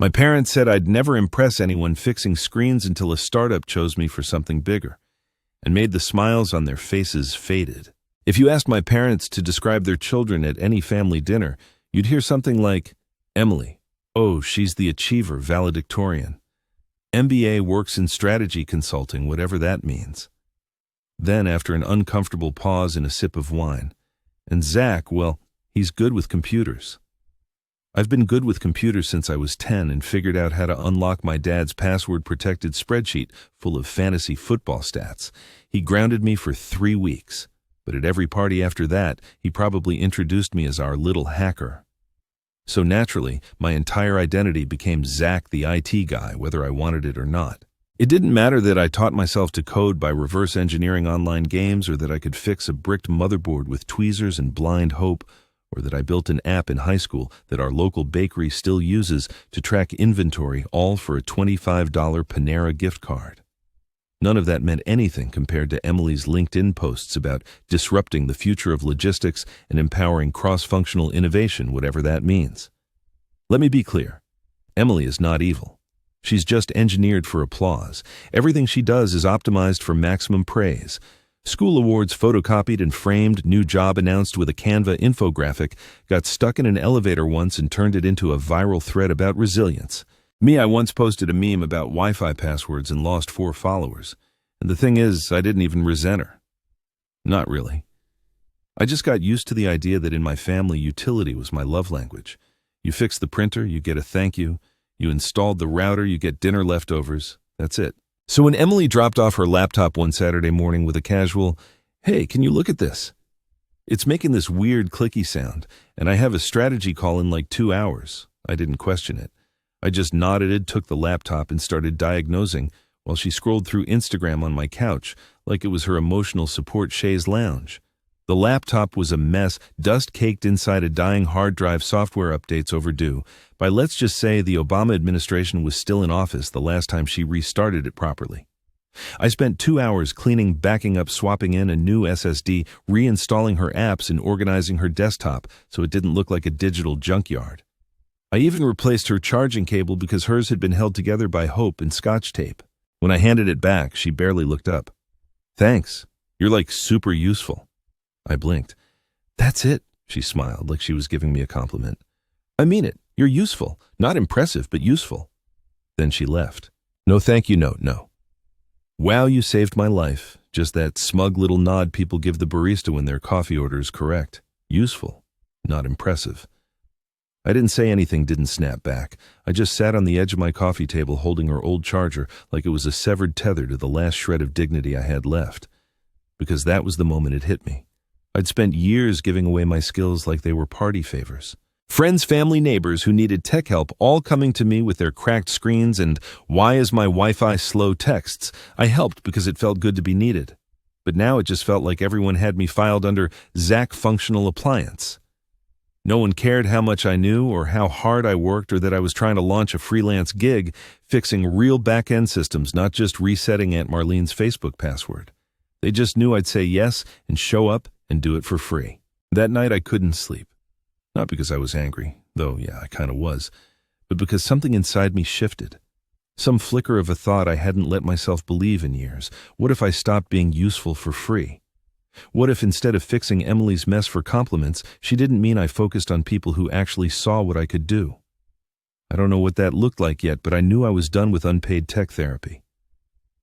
My parents said I'd never impress anyone fixing screens until a startup chose me for something bigger, and made the smiles on their faces faded. If you asked my parents to describe their children at any family dinner, you'd hear something like, Emily, oh, she's the achiever valedictorian. MBA works in strategy consulting, whatever that means. Then, after an uncomfortable pause and a sip of wine, and Zach, well, he's good with computers. I've been good with computers since I was 10 and figured out how to unlock my dad's password-protected spreadsheet full of fantasy football stats. He grounded me for 3 weeks, but at every party after that, he probably introduced me as our little hacker. So naturally, my entire identity became Zach the IT guy, whether I wanted it or not. It didn't matter that I taught myself to code by reverse engineering online games, or that I could fix a bricked motherboard with tweezers and blind hope, or that I built an app in high school that our local bakery still uses to track inventory, all for a $25 Panera gift card. None of that meant anything compared to Emily's LinkedIn posts about disrupting the future of logistics and empowering cross-functional innovation, whatever that means. Let me be clear. Emily is not evil. She's just engineered for applause. Everything she does is optimized for maximum praise. School awards photocopied and framed, new job announced with a Canva infographic, got stuck in an elevator once and turned it into a viral thread about resilience. Me, I once posted a meme about Wi-Fi passwords and lost 4 followers. And the thing is, I didn't even resent her. Not really. I just got used to the idea that in my family, utility was my love language. You fix the printer, you get a thank you. You installed the router, you get dinner leftovers. That's it. So when Emily dropped off her laptop one Saturday morning with a casual, "Hey, can you look at this? It's making this weird clicky sound, and I have a strategy call in like 2 hours." I didn't question it. I just nodded, took the laptop, and started diagnosing while she scrolled through Instagram on my couch like it was her emotional support chaise lounge. The laptop was a mess, dust caked inside a dying hard drive, software updates overdue. By let's just say the Obama administration was still in office the last time she restarted it properly. I spent 2 hours cleaning, backing up, swapping in a new SSD, reinstalling her apps, and organizing her desktop so it didn't look like a digital junkyard. I even replaced her charging cable because hers had been held together by hope and scotch tape. When I handed it back, she barely looked up. "Thanks. You're like super useful." I blinked. "That's it," she smiled like she was giving me a compliment. "I mean it. You're useful. Not impressive, but useful." Then she left. No thank you note, no. "Wow, you saved my life." Just that smug little nod people give the barista when their coffee order is correct. Useful, not impressive. I didn't say anything, didn't snap back. I just sat on the edge of my coffee table holding her old charger like it was a severed tether to the last shred of dignity I had left. Because that was the moment it hit me. I'd spent years giving away my skills like they were party favors. Friends, family, neighbors who needed tech help all coming to me with their cracked screens and "why is my Wi-Fi slow" texts. I helped because it felt good to be needed. But now it just felt like everyone had me filed under Zach Functional Appliance. No one cared how much I knew or how hard I worked or that I was trying to launch a freelance gig fixing real back-end systems, not just resetting Aunt Marlene's Facebook password. They just knew I'd say yes and show up and do it for free. That night I couldn't sleep. Not because I was angry, though yeah, I kind of was, but because something inside me shifted. Some flicker of a thought I hadn't let myself believe in years. What if I stopped being useful for free? What if instead of fixing Emily's mess for compliments, she didn't mean I focused on people who actually saw what I could do? I don't know what that looked like yet, but I knew I was done with unpaid tech therapy.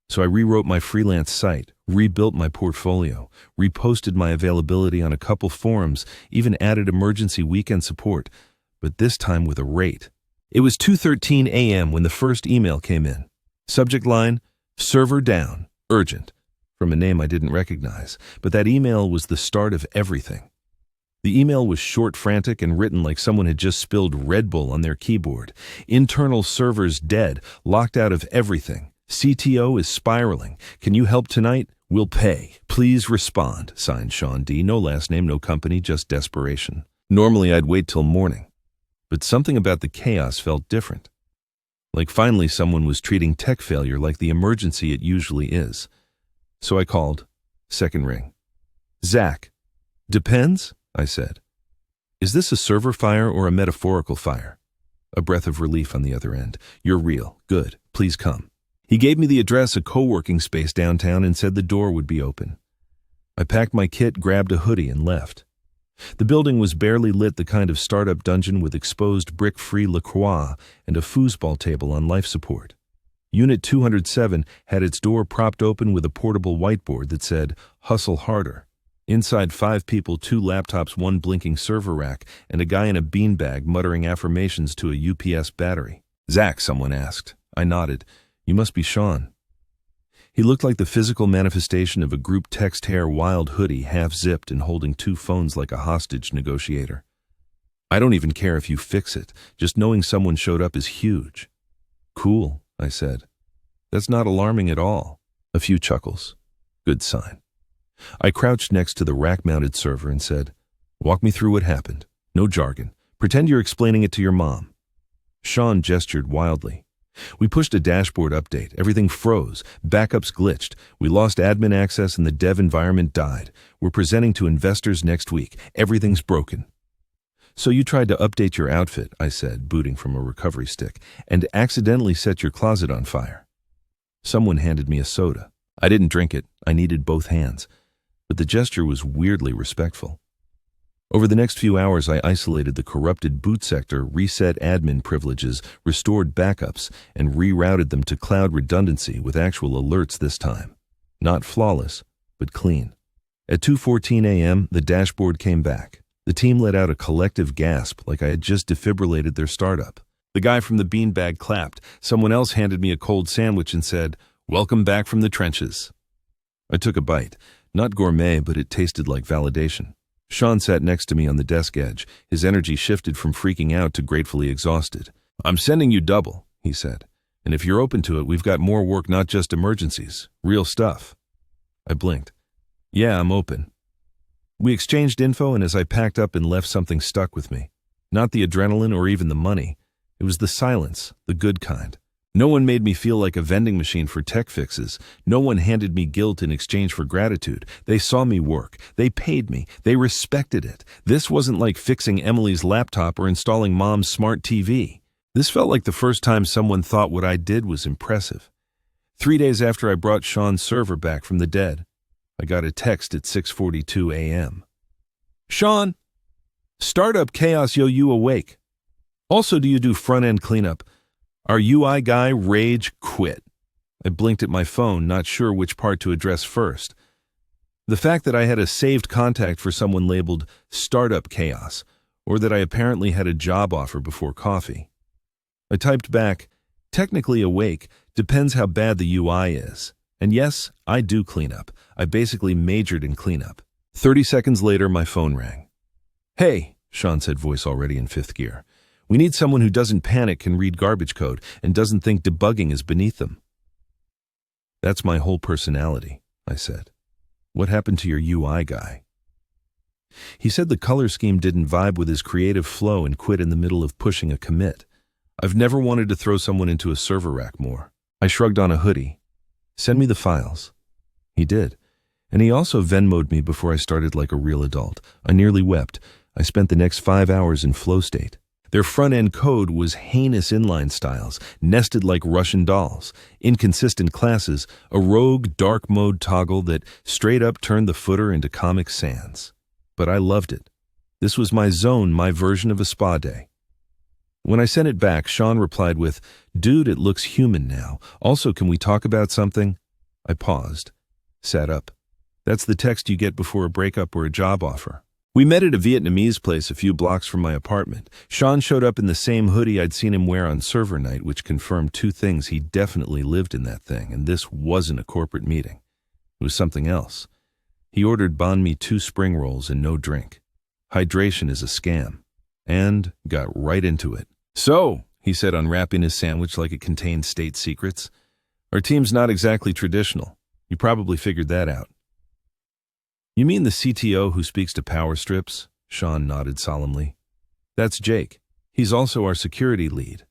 So I rewrote my freelance site, rebuilt my portfolio, reposted my availability on a couple forums, even added emergency weekend support, but this time with a rate. It was 2:13 a.m. when the first email came in. Subject line, "Server down, urgent," from a name I didn't recognize, but that email was the start of everything. The email was short, frantic, and written like someone had just spilled Red Bull on their keyboard. "Internal servers dead, locked out of everything. CTO is spiraling. Can you help tonight? We'll pay. Please respond." Signed, Sean D. No last name, no company, just desperation. Normally I'd wait till morning, but something about the chaos felt different. Like finally someone was treating tech failure like the emergency it usually is. So I called. Second ring. "Zach." "Depends," I said. "Is this a server fire or a metaphorical fire?" A breath of relief on the other end. "You're real. Good. Please come." He gave me the address, a co-working space downtown, and said the door would be open. I packed my kit, grabbed a hoodie, and left. The building was barely lit, the kind of startup dungeon with exposed brick-free LaCroix and a foosball table on life support. Unit 207 had its door propped open with a portable whiteboard that said, "Hustle harder." Inside, 5 people, 2 laptops, 1 blinking server rack, and a guy in a beanbag muttering affirmations to a UPS battery. "Zach," someone asked. I nodded. "You must be Sean." He looked like the physical manifestation of a group text hair wild hoodie, half-zipped and holding 2 phones like a hostage negotiator. "I don't even care if you fix it. Just knowing someone showed up is huge." "Cool," I said. "That's not alarming at all." A few chuckles. Good sign. I crouched next to the rack-mounted server and said, "Walk me through what happened. No jargon. Pretend you're explaining it to your mom." Sean gestured wildly. "We pushed a dashboard update. Everything froze. Backups glitched. We lost admin access and the dev environment died. We're presenting to investors next week. Everything's broken." "So you tried to update your outfit," I said, booting from a recovery stick, "and accidentally set your closet on fire." Someone handed me a soda. I didn't drink it. I needed both hands. But the gesture was weirdly respectful. Over the next few hours, I isolated the corrupted boot sector, reset admin privileges, restored backups, and rerouted them to cloud redundancy with actual alerts this time. Not flawless, but clean. At 2:14 a.m., the dashboard came back. The team let out a collective gasp like I had just defibrillated their startup. The guy from the beanbag clapped. Someone else handed me a cold sandwich and said, "Welcome back from the trenches." I took a bite. Not gourmet, but it tasted like validation. Sean sat next to me on the desk edge. His energy shifted from freaking out to gratefully exhausted. "I'm sending you double," he said. "And if you're open to it, we've got more work, not just emergencies. Real stuff." I blinked. "Yeah, I'm open." We exchanged info, and as I packed up and left, something stuck with me. Not the adrenaline or even the money. It was the silence, the good kind. No one made me feel like a vending machine for tech fixes. No one handed me guilt in exchange for gratitude. They saw me work. They paid me. They respected it. This wasn't like fixing Emily's laptop or installing Mom's smart TV. This felt like the first time someone thought what I did was impressive. 3 days after I brought Sean's server back from the dead, I got a text at 6:42 a.m. "Sean, startup chaos, yo, you awake? Also, do you do front-end cleanup? Our UI guy, rage, quit." I blinked at my phone, not sure which part to address first. The fact that I had a saved contact for someone labeled startup chaos, or that I apparently had a job offer before coffee. I typed back, "Technically awake, depends how bad the UI is. And yes, I do cleanup. I basically majored in cleanup." 30 seconds later, my phone rang. "Hey," Sean said, voice already in 5th gear. "We need someone who doesn't panic, can read garbage code, and doesn't think debugging is beneath them." "That's my whole personality," I said. "What happened to your UI guy?" He said the color scheme didn't vibe with his creative flow and quit in the middle of pushing a commit. I've never wanted to throw someone into a server rack more. I shrugged on a hoodie. "Send me the files." He did. And he also Venmo'd me before I started like a real adult. I nearly wept. I spent the next 5 hours in flow state. Their front-end code was heinous inline styles, nested like Russian dolls, inconsistent classes, a rogue dark mode toggle that straight up turned the footer into Comic Sans. But I loved it. This was my zone, my version of a spa day. When I sent it back, Sean replied with, "Dude, it looks human now. Also, can we talk about something?" I paused, sat up. That's the text you get before a breakup or a job offer. We met at a Vietnamese place a few blocks from my apartment. Sean showed up in the same hoodie I'd seen him wear on server night, which confirmed 2 things: he definitely lived in that thing, and this wasn't a corporate meeting. It was something else. He ordered banh mi 2 spring rolls and no drink. Hydration is a scam. And got right into it. "So," he said, unwrapping his sandwich like it contained state secrets, "our team's not exactly traditional. You probably figured that out." "You mean the CTO who speaks to power strips?" Sean nodded solemnly. "That's Jake. He's also our security lead.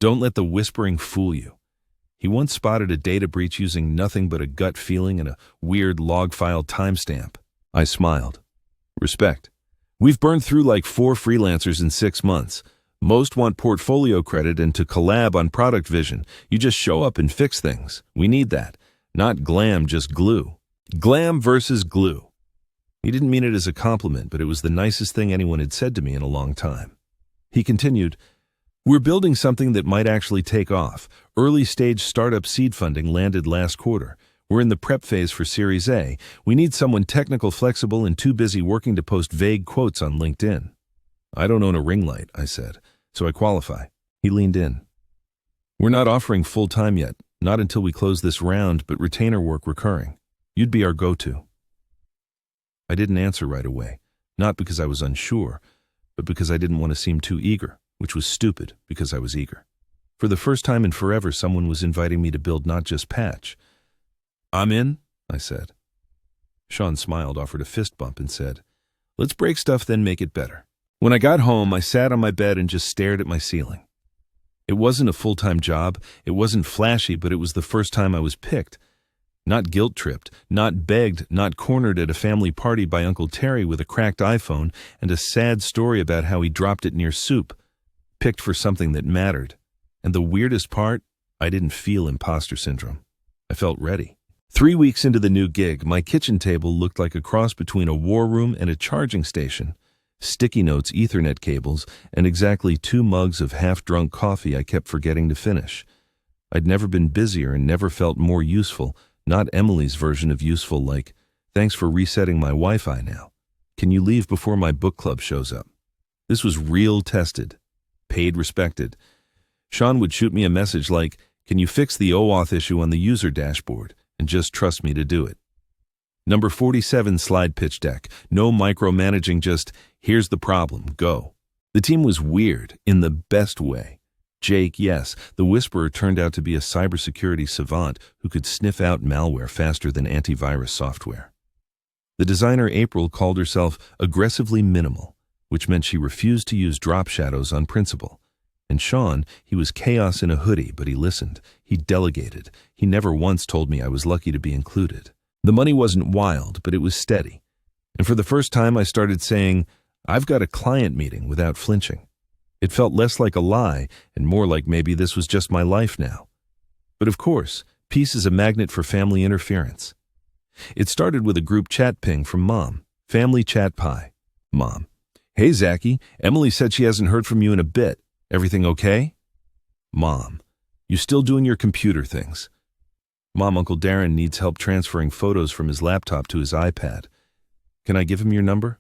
Don't let the whispering fool you. He once spotted a data breach using nothing but a gut feeling and a weird log file timestamp." I smiled. "Respect. We've burned through like 4 freelancers in 6 months. Most want portfolio credit and to collab on product vision. You just show up and fix things. We need that. Not glam, just glue. Glam versus glue. He didn't mean it as a compliment, but it was the nicest thing anyone had said to me in a long time. He continued, "We're building something that might actually take off. Early-stage startup seed funding landed last quarter. We're in the prep phase for Series A. We need someone technical, flexible, and too busy working to post vague quotes on LinkedIn." "I don't own a ring light," I said, "so I qualify." He leaned in. "We're not offering full-time yet, not until we close this round, but retainer work recurring. You'd be our go-to." I didn't answer right away, not because I was unsure, but because I didn't want to seem too eager, which was stupid because I was eager. For the first time in forever, someone was inviting me to build, not just patch. "I'm in," I said. Sean smiled, offered a fist bump, and said, "Let's break stuff, then make it better." When I got home, I sat on my bed and just stared at my ceiling. It wasn't a full-time job, it wasn't flashy, but it was the first time I was picked. Not guilt-tripped, not begged, not cornered at a family party by Uncle Terry with a cracked iPhone and a sad story about how he dropped it near soup. Picked for something that mattered. And the weirdest part, I didn't feel imposter syndrome. I felt ready. 3 weeks into the new gig, my kitchen table looked like a cross between a war room and a charging station. Sticky notes, Ethernet cables, and exactly 2 mugs of half-drunk coffee I kept forgetting to finish. I'd never been busier and never felt more useful. Not Emily's version of useful like, "Thanks for resetting my Wi-Fi now. Can you leave before my book club shows up?" This was real tested. Paid, respected. Sean would shoot me a message like, "Can you fix the OAuth issue on the user dashboard?" and just trust me to do it. Number 47 slide pitch deck. No micromanaging, just, "Here's the problem, go." The team was weird, in the best way. Jake, yes, the Whisperer, turned out to be a cybersecurity savant who could sniff out malware faster than antivirus software. The designer, April, called herself aggressively minimal, which meant she refused to use drop shadows on principle. And Sean, he was chaos in a hoodie, but he listened. He delegated. He never once told me I was lucky to be included. The money wasn't wild, but it was steady. And for the first time, I started saying, "I've got a client meeting," without flinching. It felt less like a lie and more like maybe this was just my life now. But of course, peace is a magnet for family interference. It started with a group chat ping from Mom. Family chat pie. Mom: "Hey, Zachy, Emily said she hasn't heard from you in a bit. Everything okay?" Mom: "You still doing your computer things?" Mom: "Uncle Darren needs help transferring photos from his laptop to his iPad. Can I give him your number?"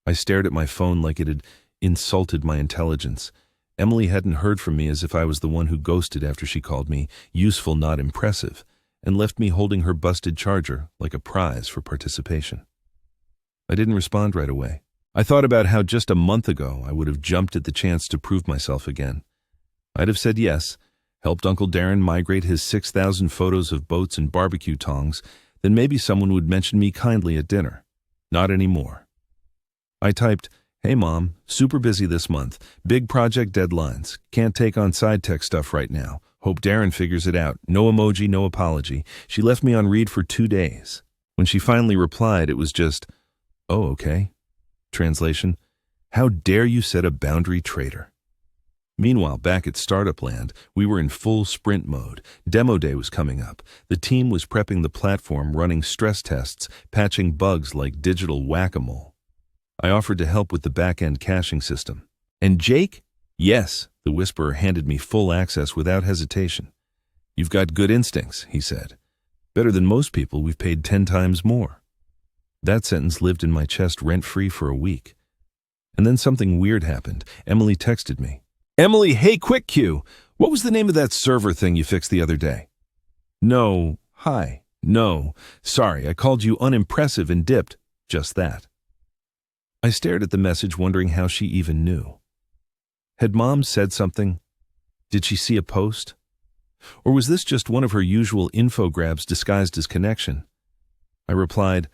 I stared at my phone like it had insulted my intelligence. Emily hadn't heard from me, as if I was the one who ghosted after she called me useful, not impressive, and left me holding her busted charger like a prize for participation. I didn't respond right away. I thought about how just a month ago I would have jumped at the chance to prove myself again. I'd have said yes, helped Uncle Darren migrate his 6,000 photos of boats and barbecue tongs, then maybe someone would mention me kindly at dinner. Not anymore. I typed, "Hey Mom, super busy this month. Big project deadlines. Can't take on side tech stuff right now. Hope Darren figures it out. No emoji, no apology." She left me on read for 2 days. When she finally replied, it was just, "Oh, okay." Translation: "How dare you set a boundary, traitor." Meanwhile, back at Startup Land, we were in full sprint mode. Demo day was coming up. The team was prepping the platform, running stress tests, patching bugs like digital whack-a-mole. I offered to help with the back-end caching system. "And Jake?" "Yes," the Whisperer handed me full access without hesitation. "You've got good instincts," he said. "Better than most people. We've paid 10 times more." That sentence lived in my chest rent-free for a week. And then something weird happened. Emily texted me. "Emily, hey, quick Q. What was the name of that server thing you fixed the other day?" "No, hi, no. Sorry, I called you unimpressive and dipped." Just that. I stared at the message, wondering how she even knew. Had Mom said something? Did she see a post? Or was this just one of her usual info grabs disguised as connection? I replied,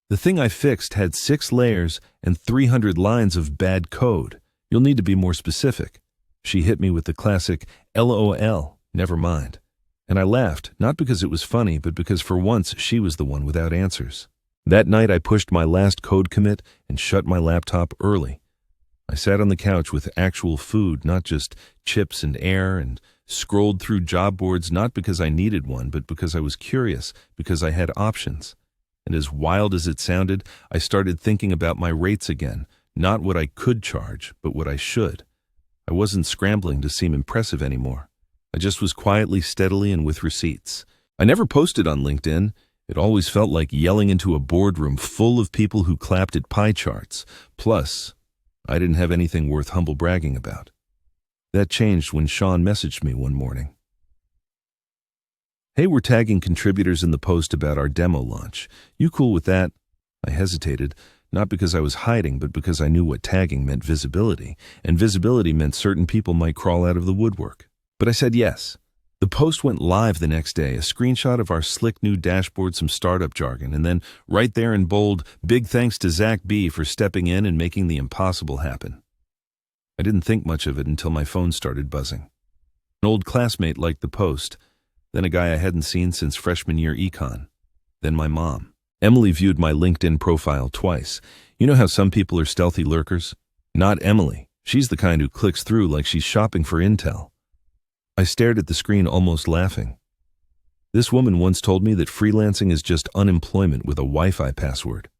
"The thing I fixed had 6 layers and 300 lines of bad code. You'll need to be more specific." She hit me with the classic, "LOL, never mind." And I laughed, not because it was funny, but because for once she was the one without answers. That night I pushed my last code commit and shut my laptop early. I sat on the couch with actual food, not just chips and air, and scrolled through job boards not because I needed one, but because I was curious, because I had options. And as wild as it sounded, I started thinking about my rates again, not what I could charge, but what I should. I wasn't scrambling to seem impressive anymore. I just was quietly, steadily, and with receipts. I never posted on LinkedIn. It always felt like yelling into a boardroom full of people who clapped at pie charts. Plus, I didn't have anything worth humble bragging about. That changed when Sean messaged me one morning. "Hey, we're tagging contributors in the post about our demo launch. You cool with that?" I hesitated, not because I was hiding, but because I knew what tagging meant visibility, and visibility meant certain people might crawl out of the woodwork. But I said yes. The post went live the next day, a screenshot of our slick new dashboard, some startup jargon, and then right there in bold, "Big thanks to Zach B. for stepping in and making the impossible happen." I didn't think much of it until my phone started buzzing. An old classmate liked the post, then a guy I hadn't seen since freshman year econ, then my mom. Emily viewed my LinkedIn profile twice. You know how some people are stealthy lurkers? Not Emily. She's the kind who clicks through like she's shopping for intel. I stared at the screen, almost laughing. This woman once told me that freelancing is just unemployment with a Wi-Fi password.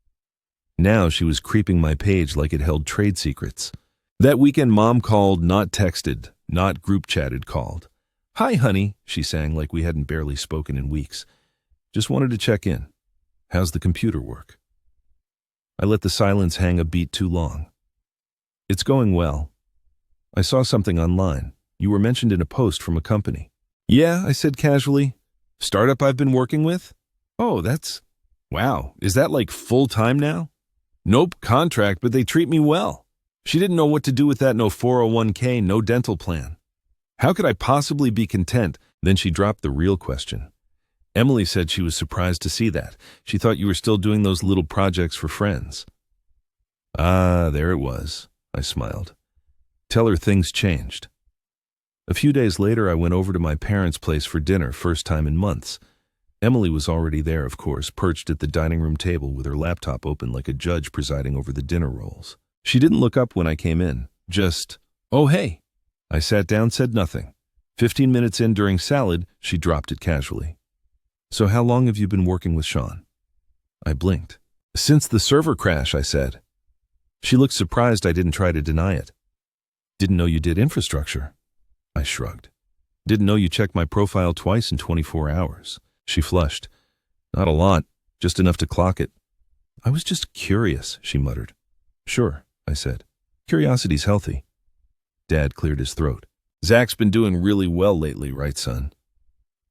Now she was creeping my page like it held trade secrets. That weekend, Mom called, not texted, not group chatted, called. "Hi, honey," she sang like we hadn't barely spoken in weeks. "Just wanted to check in. How's the computer work?" I let the silence hang a beat too long. "It's going well. I saw something online. You were mentioned in a post from a company." "Yeah," I said casually. "Startup I've been working with?" "Oh, wow. Is that like full-time now?" "Nope, contract, but they treat me well." She didn't know what to do with that no 401k, no dental plan. How could I possibly be content? Then she dropped the real question. "Emily said she was surprised to see that. She thought you were still doing those little projects for friends." Ah, there it was. I smiled. Tell her things changed. A few days later, I went over to my parents' place for dinner, first time in months. Emily was already there, of course, perched at the dining room table with her laptop open like a judge presiding over the dinner rolls. She didn't look up when I came in, just, "Oh, hey." I sat down, said nothing. 15 minutes in during salad, she dropped it casually. "So how long have you been working with Sean?" I blinked. "Since the server crash," I said. She looked surprised I didn't try to deny it. "Didn't know you did infrastructure." I shrugged. "Didn't know you checked my profile twice in 24 hours. She flushed. "Not a lot, just enough to clock it." "I was just curious," she muttered. "Sure," I said. "Curiosity's healthy." Dad cleared his throat. "Zach's been doing really well lately, right, son?"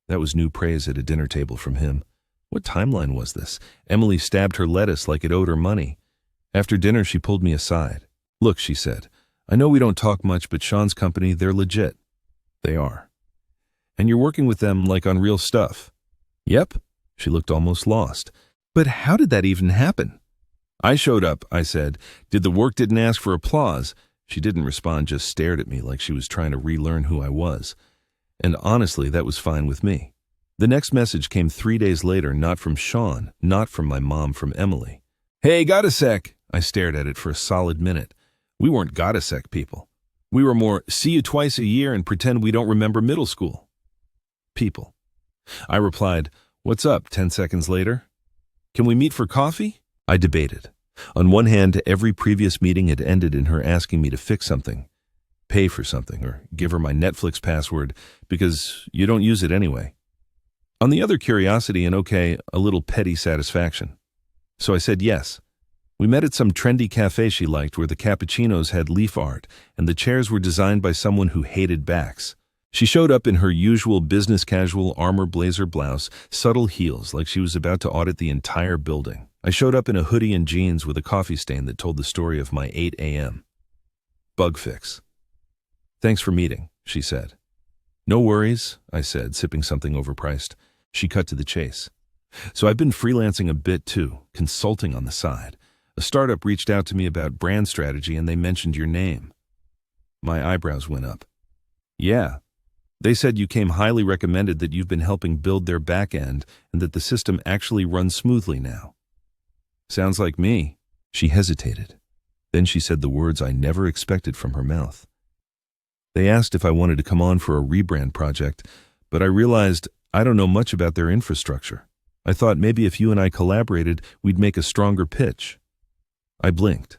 That was new praise at a dinner table from him. What timeline was this? Emily stabbed her lettuce like it owed her money. After dinner, she pulled me aside. "Look," she said, "I know we don't talk much, but Sean's company, they're legit." "They are." "And you're working with them like on real stuff." "Yep." She looked almost lost. "But how did that even happen?" "I showed up," I said. "Did the work didn't ask for applause." She didn't respond, just stared at me like she was trying to relearn who I was. And honestly, that was fine with me. The next message came 3 days later, not from Sean, not from my mom, from Emily. "Hey, got a sec?" I stared at it for a solid minute. We weren't got a sec people. We were more see you twice a year and pretend we don't remember middle school people. I replied, "What's up?" 10 seconds later. "Can we meet for coffee?" I debated. On one hand, every previous meeting had ended in her asking me to fix something, pay for something, or give her my Netflix password because you don't use it anyway. On the other, curiosity and, okay, a little petty satisfaction. So I said yes. We met at some trendy cafe she liked where the cappuccinos had leaf art and the chairs were designed by someone who hated backs. She showed up in her usual business casual armor blazer blouse, subtle heels like she was about to audit the entire building. I showed up in a hoodie and jeans with a coffee stain that told the story of my 8 a.m. bug fix. "Thanks for meeting," she said. "No worries," I said, sipping something overpriced. She cut to the chase. "So I've been freelancing a bit too, consulting on the side. A startup reached out to me about brand strategy and they mentioned your name." My eyebrows went up. "Yeah. They said you came highly recommended, that you've been helping build their back end and that the system actually runs smoothly now." "Sounds like me." She hesitated. Then she said the words I never expected from her mouth. They asked if I wanted to come on for a rebrand project, but I realized I don't know much about their infrastructure. I thought maybe if you and I collaborated, we'd make a stronger pitch. I blinked.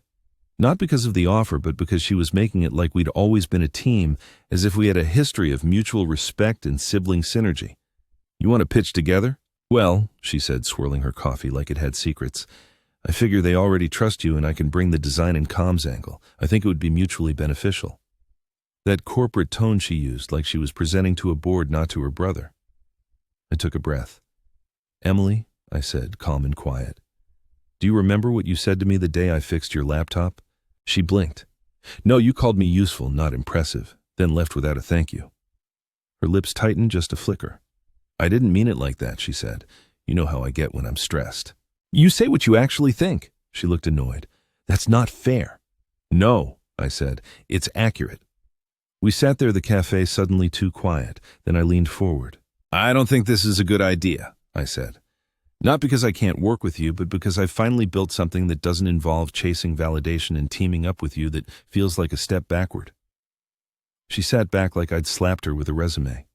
Not because of the offer, but because she was making it like we'd always been a team, as if we had a history of mutual respect and sibling synergy. You want to pitch together? Well, she said, swirling her coffee like it had secrets, I figure they already trust you and I can bring the design and comms angle. I think it would be mutually beneficial. That corporate tone she used, like she was presenting to a board, not to her brother. I took a breath. Emily, I said, calm and quiet, do you remember what you said to me the day I fixed your laptop? She blinked. No, you called me useful, not impressive, then left without a thank you. Her lips tightened just a flicker. I didn't mean it like that, she said. You know how I get when I'm stressed. You say what you actually think. She looked annoyed. That's not fair. No, I said. It's accurate. We sat there, the cafe suddenly too quiet. Then I leaned forward. I don't think this is a good idea, I said. Not because I can't work with you, but because I've finally built something that doesn't involve chasing validation and teaming up with you, that feels like a step backward. She sat back like I'd slapped her with a resume.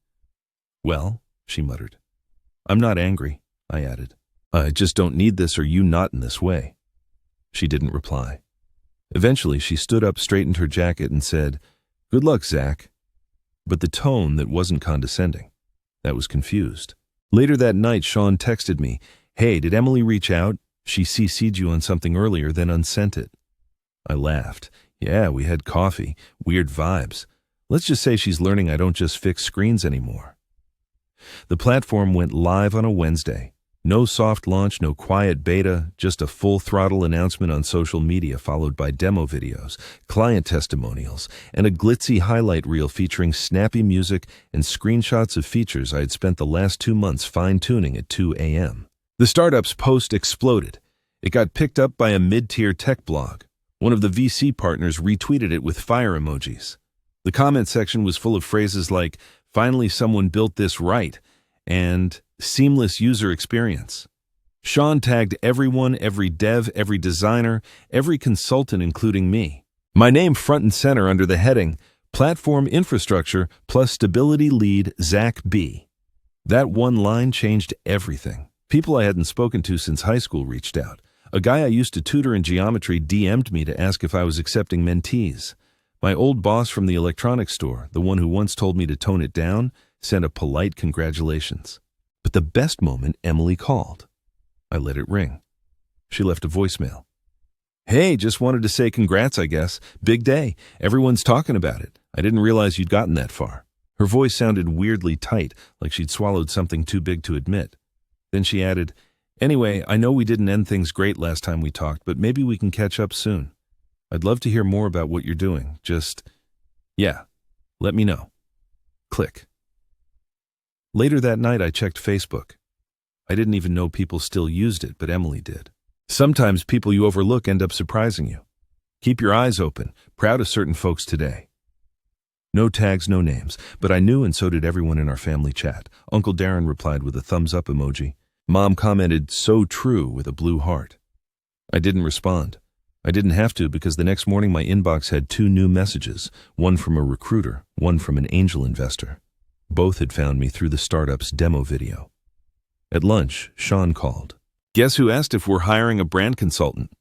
Well, she muttered. I'm not angry, I added. I just don't need this or you not in this way. She didn't reply. Eventually, she stood up, straightened her jacket, and said, Good luck, Zach. But the tone that wasn't condescending. That was confused. Later that night, Sean texted me, Hey, did Emily reach out? She CC'd you on something earlier, then unsent it. I laughed. Yeah, we had coffee. Weird vibes. Let's just say she's learning I don't just fix screens anymore. The platform went live on a Wednesday. No soft launch, no quiet beta, just a full-throttle announcement on social media followed by demo videos, client testimonials, and a glitzy highlight reel featuring snappy music and screenshots of features I had spent the last 2 months fine-tuning at 2 a.m. The startup's post exploded. It got picked up by a mid-tier tech blog. One of the VC partners retweeted it with fire emojis. The comment section was full of phrases like, Finally someone built this right, and seamless user experience. Sean tagged everyone, every dev, every designer, every consultant, including me. My name front and center under the heading, Platform Infrastructure plus Stability Lead Zach B. That one line changed everything. People I hadn't spoken to since high school reached out. A guy I used to tutor in geometry DM'd me to ask if I was accepting mentees. My old boss from the electronics store, the one who once told me to tone it down, sent a polite congratulations. But the best moment, Emily called. I let it ring. She left a voicemail. Hey, just wanted to say congrats, I guess. Big day. Everyone's talking about it. I didn't realize you'd gotten that far. Her voice sounded weirdly tight, like she'd swallowed something too big to admit. Then she added, Anyway, I know we didn't end things great last time we talked, but maybe we can catch up soon. I'd love to hear more about what you're doing. Yeah, let me know. Click. Later that night, I checked Facebook. I didn't even know people still used it, but Emily did. Sometimes people you overlook end up surprising you. Keep your eyes open. Proud of certain folks today. No tags, no names, but I knew, and so did everyone in our family chat. Uncle Darren replied with a thumbs up emoji. Mom commented, so true, with a blue heart. I didn't respond. I didn't have to, because the next morning my inbox had 2 new messages, one from a recruiter, one from an angel investor. Both had found me through the startup's demo video. At lunch, Sean called. Guess who asked if we're hiring a brand consultant?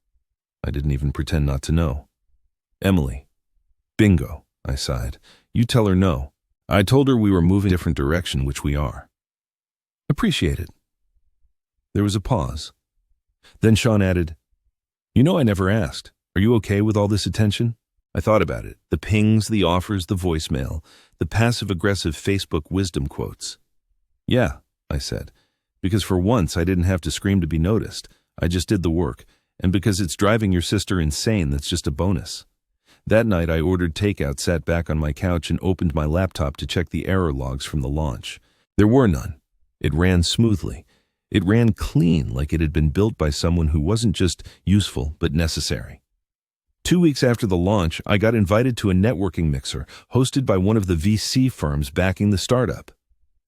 I didn't even pretend not to know. Emily. Bingo, I sighed. You tell her no. I told her we were moving in a different direction, which we are. Appreciate it. There was a pause. Then Sean added, You know I never asked. Are you okay with all this attention? I thought about it. The pings, the offers, the voicemail, the passive-aggressive Facebook wisdom quotes. Yeah, I said, because for once I didn't have to scream to be noticed. I just did the work, and because it's driving your sister insane, that's just a bonus. That night I ordered takeout, sat back on my couch, and opened my laptop to check the error logs from the launch. There were none. It ran smoothly. It ran clean, like it had been built by someone who wasn't just useful, but necessary. 2 weeks after the launch, I got invited to a networking mixer hosted by one of the VC firms backing the startup.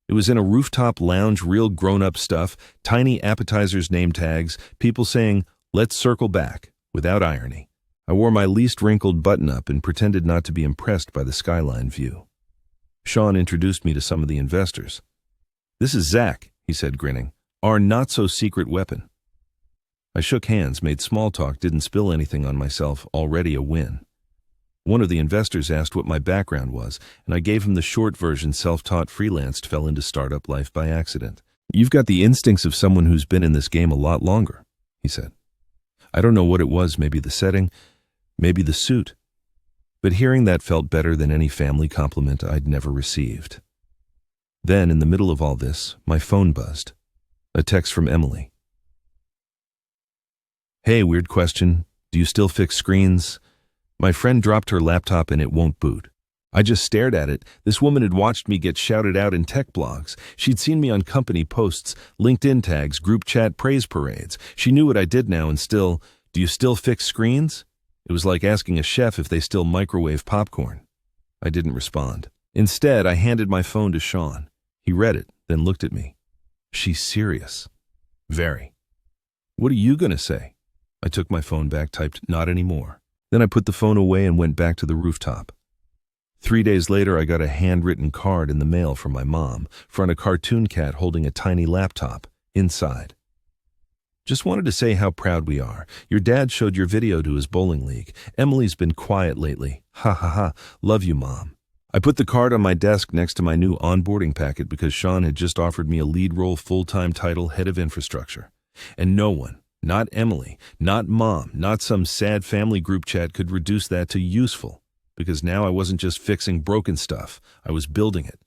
It was in a rooftop lounge, real grown-up stuff, tiny appetizers, name tags, people saying, let's circle back, without irony. I wore my least wrinkled button-up and pretended not to be impressed by the skyline view. Sean introduced me to some of the investors. "This is Zach," he said, grinning, "our not-so-secret weapon." I shook hands, made small talk, didn't spill anything on myself, already a win. One of the investors asked what my background was, and I gave him the short version: self-taught, freelanced, fell into startup life by accident. "You've got the instincts of someone who's been in this game a lot longer," he said. I don't know what it was, maybe the setting, maybe the suit. But hearing that felt better than any family compliment I'd never received. Then, in the middle of all this, my phone buzzed. A text from Emily. "Hey, weird question. Do you still fix screens? My friend dropped her laptop and it won't boot." I just stared at it. This woman had watched me get shouted out in tech blogs. She'd seen me on company posts, LinkedIn tags, group chat praise parades. She knew what I did now and still, "Do you still fix screens?" It was like asking a chef if they still microwave popcorn. I didn't respond. Instead, I handed my phone to Sean. He read it, then looked at me. "She's serious." "Very." "What are you gonna say?" I took my phone back, typed, "Not anymore." Then I put the phone away and went back to the rooftop. 3 days later, I got a handwritten card in the mail from my mom, front a cartoon cat holding a tiny laptop. Inside, "Just wanted to say how proud we are. Your dad showed your video to his bowling league. Emily's been quiet lately. Ha ha ha. Love you, Mom." I put the card on my desk next to my new onboarding packet because Sean had just offered me a lead role, full-time title, head of infrastructure. And no one, not Emily, not Mom, not some sad family group chat could reduce that to useful. Because now I wasn't just fixing broken stuff, I was building it.